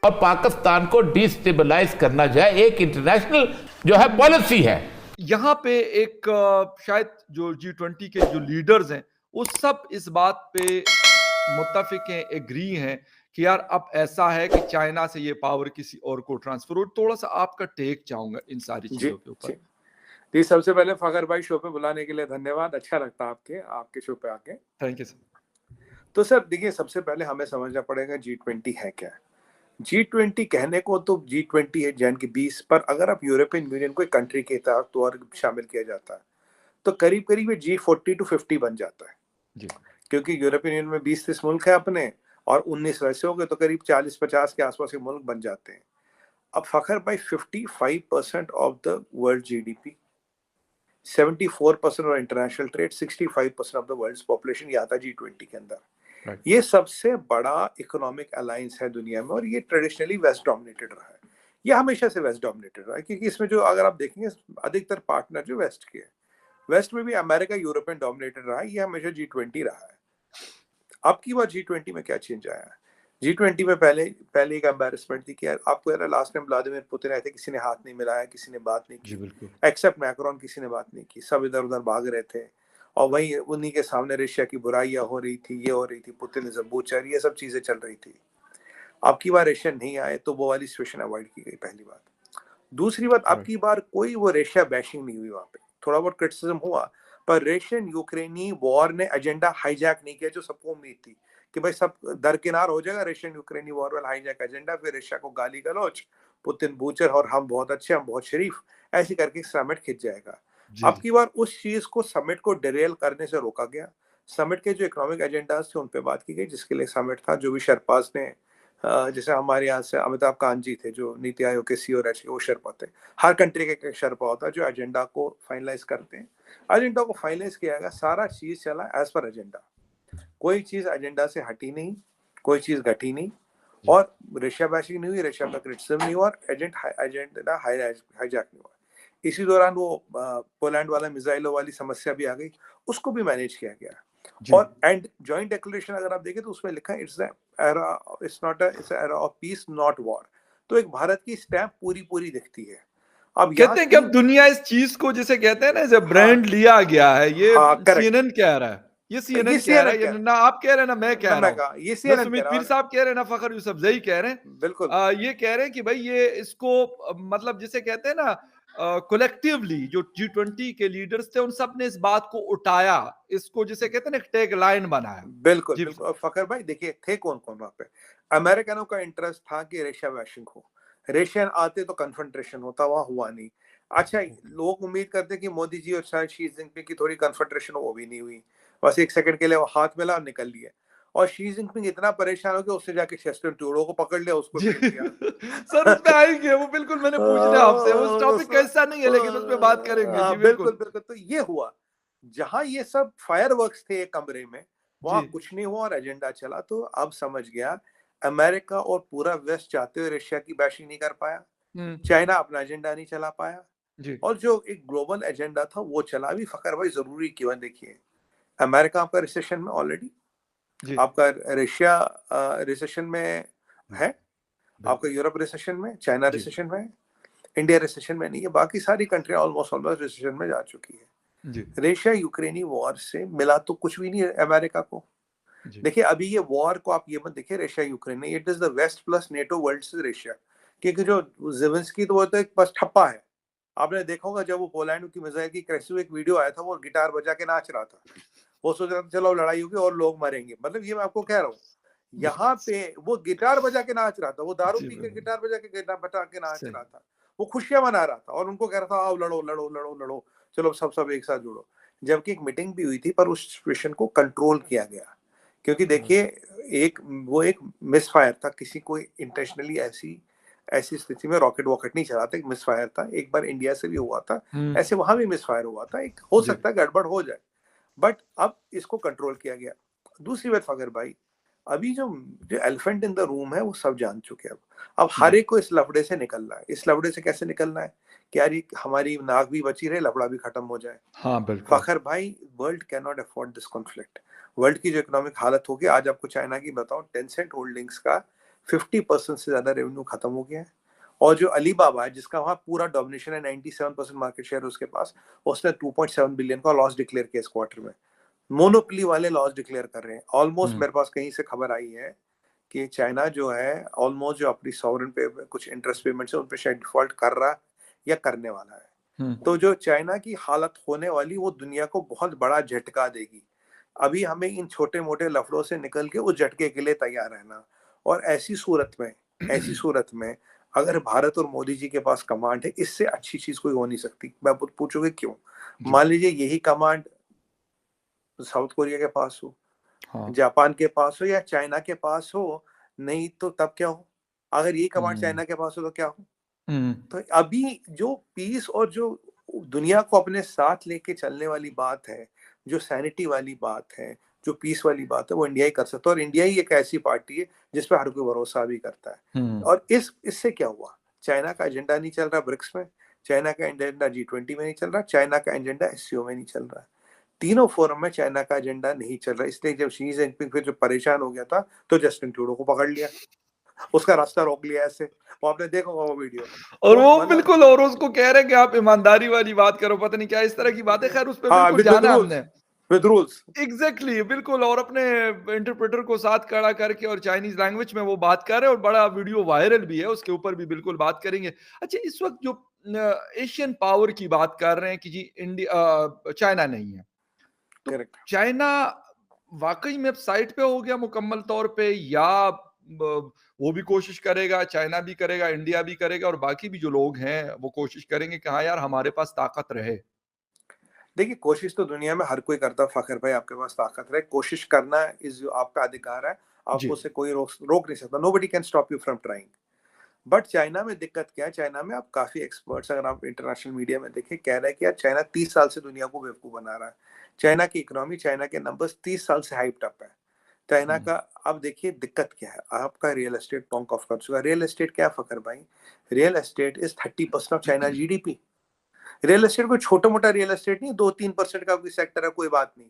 और पाकिस्तान को डिस्टेबलाइज करना जाए, एक इंटरनेशनल जो है पॉलिसी है। यहाँ पे एक शायद जो G20 के जो लीडर्स हैं वो सब इस बात पे मुत्तफिक हैं, एग्री हैं कि यार अब ऐसा है कि चाइना से ये पावर किसी और को ट्रांसफर हो। थोड़ा सा आपका टेक चाहूंगा इन सारी चीजों के ऊपर। जी, सबसे पहले फखर भाई शो पे बुलाने के लिए धन्यवाद, अच्छा लगता आपके शो पे आके। Thank you sir. तो सर देखिए, सबसे पहले हमें समझना पड़ेगा G20 है क्या। G20 कहने को तो G20 है जैन की 20, पर अगर आप यूरोपियन यूनियन को एक कंट्री के तौर शामिल किया जाता है तो करीब करीब ये G40 to 50 बन जाता है जी। क्योंकि यूरोपियन यूनियन में 20-30 मुल्क है अपने और 19 वैसे हो गए तो करीब 40-50 के आसपास के मुल्क बन जाते हैं। अब फखर भाई 55% of the world GDP, 74% of international trade, 65% of the world population ये आता है G20 के अंदर। ये सबसे बड़ा इकोनॉमिक अलायंस है दुनिया में और ये ट्रेडिशनली वेस्ट डोमिनेटेड रहा है। ये हमेशा से वेस्ट डोमिनेटेड रहा है क्योंकि इसमें जो अगर आप देखेंगे अधिकतर पार्टनर जो वेस्ट के हैं, वेस्ट में भी अमेरिका यूरोपियन डोमिनेटेड रहा है, ये हमेशा G20 रहा है। अब की बार G20 में क्या चेंज आया है? G20 में पहले एक एम्बैरेसमेंट थी कि यार आपको यार लास्ट टाइम व्लादिमीर पुतिन आए थे, किसी ने हाथ नहीं मिलाया, किसी ने बात नहीं की, एक्सेप्ट मैक्रोन, किसी ने बात नहीं की, सब इधर उधर भाग रहे थे और वही उन्हीं के सामने रशिया की बुराइयां हो रही थी, ये हो रही थी, पुतिन इज अ बूचर, ये सब चीजें चल रही थी। अब की बार रशिया नहीं आए तो वो वाली सिचुएशन अवॉइड की गई, पहली बात। दूसरी बात, अब की बार कोई वो रशिया बैशिंग नहीं हुई, वहां पे थोड़ा बहुत क्रिटिसिज्म हुआ पर रशियन यूक्रेनी वॉर ने एजेंडा हाईजैक नहीं किया, जो सबको उम्मीद थी कि भाई सब दरकिनार हो जाएगा, रशियन यूक्रेनी वॉर वाला हाईजैक एजेंडा, फिर रशिया को गाली गलौज, पुतिन बूचर और हम बहुत अच्छे, हम बहुत शरीफ, ऐसे करके समिट खिंच जाएगा। अब की बार उस चीज को, समिट को डिरेल करने से रोका गया। समिट के जो इकोनॉमिक एजेंडाज थे उन पे बात की गई, जिसके लिए समिट था, जो भी शर्पास ने, जैसे हमारे यहाँ से अमिताभ कांत जी थे जो नीति आयोग के CEO रह चुके, वो शर्पा थे। हर कंट्री के एक शर्पा होता है जो एजेंडा को फाइनलाइज करते हैं। एजेंडा को फाइनलाइज किया गया, सारा चीज चला एज पर एजेंडा, कोई चीज एजेंडा से हटी नहीं, कोई चीज घटी नहीं और रशिया बैशिंग नहीं हुई, रशिया का क्रिटिसिज्म नहीं हुआ और एजेंडा हाईजैक नहीं हुआ। इसी दौरान वो पोलैंड वाला मिसाइलों वाली समस्या भी आ गई, उसको भी मैनेज किया गया। और एंड जॉइंट डिक्लेरेशन अगर आप देखें तो उसमें लिखा है it's era of peace not war. तो एक भारत की स्टैम्प पूरी दिखती है। अब कहते हैं कि अब दुनिया इस चीज को जिसे कहते हैं ना, जब ब्रांड लिया गया है, ये CNN कह रहा है, ये CNN कह रहा है, ना आप कह रहे हैं ना मैं कह रहा हूं, ये सुमित पीर साहब कह रहे हैं ना फखर यूसुफजई कह रहे हैं, बिल्कुल ये कह रहे हैं कि भाई ये इसको मतलब जिसे कहते हैं ना कलेक्टिवली जो G20 के लीडर्स थे उन सब ने इस बात को उठाया, इसको जिसे कहते हैं ना टैग लाइन बनाया। बिल्कुल और फखर भाई देखिए थे कौन वहां पे, अमेरिकनों का इंटरेस्ट था कि रशिया वैशिंग हो, रशियन आते तो कन्फ्रंट्रेशन होता, वहां हुआ नहीं। अच्छा, लोग उम्मीद करते कि मोदी जी और शायद शी जिनपिंग की थोड़ी कन्फ्रंट्रेशन, वो भी नहीं हुई, बस एक सेकंड के लिए वो हाथ मिला और निकल लिया। और शी जिनपिंग इतना परेशान हो गया, उससे जाके शेस्टन ट्रूडो को पकड़ लिया, उसको सर उस पे आएंगे, वो बिल्कुल मैंने पूछना आपसे, उस टॉपिक कैसा नहीं है लेकिन उस पे बात करेंगे। जी बिल्कुल। तो ये हुआ, जहां ये सब फायरवर्क्स थे एक कमरे में, वहां कुछ नहीं हुआ और एजेंडा चला। तो अब समझ गया, अमेरिका और पूरा वेस्ट चाहते हुए रशिया की बैशिंग नहीं कर पाया, चाइना अपना एजेंडा नहीं चला पाया और जो एक ग्लोबल एजेंडा था वो चला भी। फखर भाई जरूरी क्यों, देखिए अमेरिका आपका रिसेशन में ऑलरेडी, आपका रशिया रिसेशन में है, आपका यूरोप रिसेशन में, चाइना रिसेशन में, इंडिया रिसेशन में नहीं है, बाकी सारी कंट्रियां ऑलमोस्ट रिसेशन में जा चुकी है। रशिया यूक्रेनी वॉर से मिला तो कुछ भी नहीं है अमेरिका को। देखिए अभी ये वॉर को आप ये मत देखिए रशिया यूक्रेन में, it is the west plus NATO world से रशिया, क्योंकि जो ज़ेलेंस्की तो वो तो एक बस ठप्पा है। आपने देखा होगा जब वो पोलैंड की मिसाइल की क्रैश हुई, एक वीडियो आया था, वो गिटार बजा के नाच रहा था, वो सोच रहा था चलो लड़ाई होगी और लोग मरेंगे। मतलब ये मैं आपको कह रहा हूँ, यहाँ पे वो गिटार बजा के नाच रहा था, वो दारू पी के गिटार बजा के नाच रहा था, वो खुशियां मना रहा था और उनको कह रहा था आओ लड़ो लड़ो लड़ो लड़ो, चलो सब एक साथ जुड़ो। जबकि एक मीटिंग भी हुई थी पर उस सिचुएशन को कंट्रोल किया गया, क्योंकि देखिए एक मिसफायर था, किसी को इंटेंशनली ऐसी स्थिति में रॉकेट वॉकेट नहीं चलाते, एक मिसफायर था। एक बार इंडिया से भी हुआ था ऐसे, वहां भी मिसफायर हुआ था, एक हो सकता है गड़बड़ हो जाए, बट अब इसको कंट्रोल किया गया। दूसरी बात फगर भाई, अभी जो एलिफेंट इन द रूम है वो सब जान चुके हैं। अब हर एक को इस लफड़े से निकलना है। इस लफड़े से कैसे निकलना है कि यार हमारी नाक भी बची रहे, लफड़ा भी खत्म हो जाए। हाँ बिल्कुल फखर भाई, world can not afford this conflict. World की जो इकोनॉमिक हालत होगी, आज आपको चाइना की बताऊं, टेंसेंट होल्डिंग्स का 50% से ज्यादा रेवेन्यू खत्म हो गया है। और जो अलीबाबा है जिसका वहां पूरा डोमिनेशन है, 97% मार्केट शेयर उसके पास, उसने 2.7 बिलियन का लॉस डिक्लेयर किया इस क्वार्टर में। मोनोपोली वाले लॉस डिक्लेयर कर रहे हैं ऑलमोस्ट। मेरे पास कहीं से खबर आई है कि चाइना जो है ऑलमोस्ट जो अपनी सॉवरेन पे कुछ इंटरेस्ट पेमेंट्स है उन पे शायद डिफॉल्ट कर रहा या करने वाला है। तो जो चाइना की हालत होने वाली वो दुनिया को बहुत बड़ा झटका देगी। अभी हमें इन छोटे मोटे लफड़ों से निकल के उस झटके के लिए तैयार रहना। और ऐसी सूरत में अगर भारत और मोदी जी के पास कमांड है, इससे अच्छी चीज कोई हो नहीं सकती। मैं पूछोगे क्यों? मान लीजिए यही कमांड साउथ कोरिया के पास हो, जापान के पास हो या चाइना के पास हो, नहीं तो तब क्या हो? अगर ये कमांड चाइना के पास हो तो क्या हो? तो अभी जो पीस और जो दुनिया को अपने साथ लेके चलने वाली बात है, जो सैनिटी वाली बात है, जो पीस वाली बात है, वो इंडिया ही कर सकता है। और इंडिया ही एक ऐसी पार्टी है जिस पर हर कोई भरोसा भी करता है। और इससे क्या हुआ? चाइना का एजेंडा नहीं चल रहा ब्रिक्स में, चाइना का एजेंडा G20 में नहीं चल रहा, चाइना का एजेंडा SCO में नहीं चल रहा। तीनों फोरम में चाइना का एजेंडा नहीं चल रहा। इसलिए जब शी जिनपिंग फिर जो परेशान हो गया था तो जस्टिन ट्रूडो को पकड़ लिया, उसका रास्ता रोक लिया ऐसे। वो आपने देखा होगा वो वीडियो। और वो बिल्कुल, और उसको कह रहे हैं कि आप ईमानदारी वाली बात करो, पता नहीं क्या इस तरह की बातें। खैर उस पे बिल्कुल जाना हमने विद रूल्स। एग्जैक्टली, बिल्कुल। और अपने इंटरप्रेटर को साथ खड़ा करके और चाइनीज लैंग्वेज में वो बात कर रहे हैं और बड़ा वीडियो वायरल भी है, उसके ऊपर भी बिल्कुल बात करेंगे। अच्छा, इस वक्त जो एशियन पावर की बात कर रहे हैं कि जी इंडिया चाइना नहीं है, तो चाइना वाकई में अब साइड पे हो गया मुकम्मल तौर पे, या वो भी कोशिश करेगा, चाइना भी करेगा, इंडिया भी करेगा और बाकी भी जो लोग हैं वो कोशिश करेंगे कि हाँ यार हमारे पास ताकत रहे? देखिए, कोशिश तो दुनिया में हर कोई करता। फखर भाई, आपके पास ताकत रहे, कोशिश करना इस जो आपका अधिकार है, आपको उससे कोई रोक नहीं सकता। Nobody can stop you from trying. But China में दिक्कत क्या है? चाइना में आप काफी एक्सपर्ट्स, अगर आप इंटरनेशनल मीडिया में देखें, कह रहे हैं कि यार चाइना 30 साल से दुनिया को बेवकूफ बना रहा है। चाइना की इकोनॉमी, चाइना के नंबर्स 30 साल से हाइप्ड अप है। चाइना का अब देखिए दिक्कत क्या है। आपका रियल एस्टेट पॉन्क ऑफ कर चुका है। रियल एस्टेट क्या फकर भाई? Real estate is 30% of China GDP। Real estate कोई छोटा मोटा रियल एस्टेट नहीं, 2-3% का कोई सेक्टर है, कोई बात नहीं।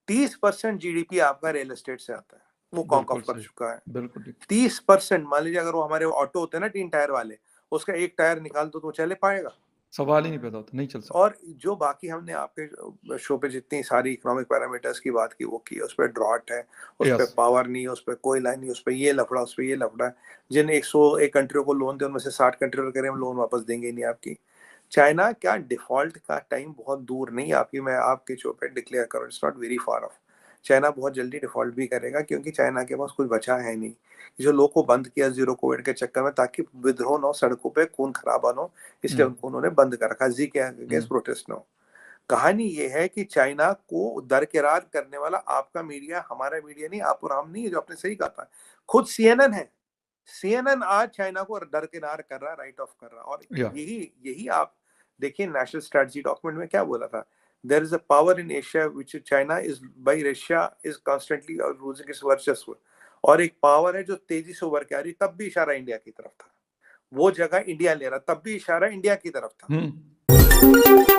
30% GDP आपका रियल एस्टेट से आता है, वो कॉन्क ऑफ कर चुका है। बिल्कुल 30%। मान लीजिए अगर वो हमारे ऑटो होते हैं ना 3 टायर वाले, उसका एक टायर निकाल दो तो चले पाएगा? सवाल ही नहीं पैदा होता, नहीं चल सकता। और जो बाकी हमने आपके शो पे जितनी सारी इकोनॉमिक पैरामीटर्स की बात की वो की, उस पर ड्रॉट है, उस पर पावर नहीं, उस पर कोई लाइन नहीं, उस पर ये लफड़ा, उस पर ये लफड़ा। जिन 101 कंट्रियों को लोन दे उनमें से 60 कंट्रियों करें हम लोन वापस देंगे नहीं आपकी। चाइना क्या डिफॉल्ट का टाइम बहुत दूर नहीं आपकी, मैं आपके शो पे डिक्लेयर करूँ, it's not very far of. China बहुत जल्दी डिफॉल्ट भी करेगा, क्योंकि चाइना के पास कुछ बचा है नहीं। जो लोग को बंद किया जीरो कोविड के चक्कर में ताकि विद्रोह न हो, सड़कों पे खून खराबा न हो, इसलिए उनको उन्होंने बंद कर रखा। जी के अगेंस्ट प्रोटेस्ट न हो। कहानी ये है कि चाइना को दरकिरार करने वाला आपका मीडिया, हमारा मीडिया नहीं, आप और हम नहीं, जो आपने सही कहा था, खुद CNN है। CNN आज चाइना को दरकिरार कर रहा है, राइट ऑफ कर रहा है। और यही आप देखिए, नेशनल स्ट्रेटजी डॉक्यूमेंट में क्या बोला था? There is a power in Asia which China is by Russia is constantly losing its वर्चस्व। और एक पावर है जो तेजी से उभर के आ रही, तब भी इशारा इंडिया की तरफ था। वो जगह इंडिया ले रहा, तब भी इशारा इंडिया की तरफ था।